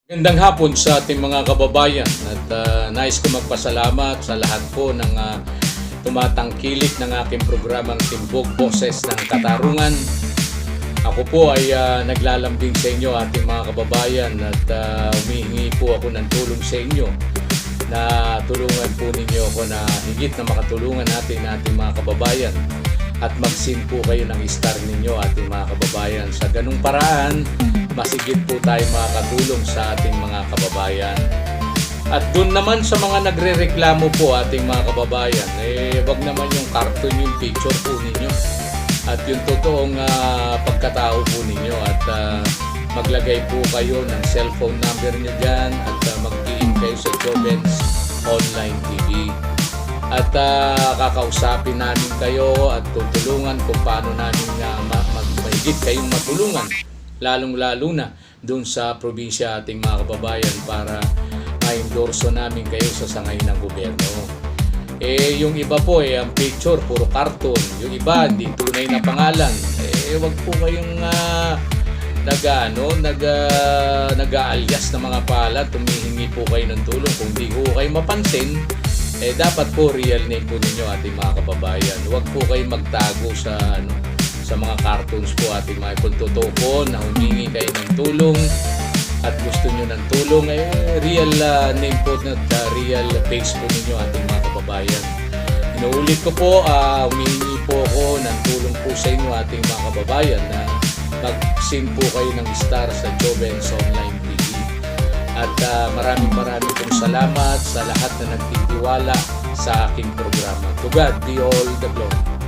Magandang hapon sa ating mga kababayan at nais ko magpasalamat sa lahat po ng tumatangkilik ng aking programang Timbog Boses ng Katarungan. Ako po ay naglalambing sa inyo ating mga kababayan at humihingi po ako ng tulong sa inyo na tulungan po ninyo ako na higit na makatulungan natin ating mga kababayan at mag-send po kayo ng star ninyo ating mga kababayan. Sa ganung paraan, masigit po tayo makakatulong sa ating mga kababayan. At doon naman sa mga nagre-reklamo po ating mga kababayan, wag naman yung cartoon, yung picture po ninyo at yung totoong pagkatao po ninyo at maglagay po kayo ng cellphone number nyo dyan at mag-i-in kayo sa Jovens Online TV. At kakausapin namin kayo at tutulungan kung paano namin mahigit kayong matulungan, lalong-lalo na doon sa probinsya ating mga kababayan para ma-endorso namin kayo sa sangay ng gobyerno. Yung iba po ang picture, puro cartoon. Yung iba, hindi tunay na pangalan. Wag po kayong nag-aalyas na mga palad, tumihingi po kayo ng tulong. Kung di po kayo mapansin, dapat po real name po ninyo ating mga kababayan. Huwag po kayo magtago sa mga cartoons po ating mga kung totoo po na humingi kayo ng tulong at gusto nyo ng tulong, real name po at real face po ninyo ating mga kababayan. Inuulit ko po, humingi po ako ng tulong po sa inyo ating mga kababayan na mag-send po kayo ng star sa Jovens Online TV. At maraming pong salamat sa lahat na nagtitiwala sa aking programa. To God be all the glory.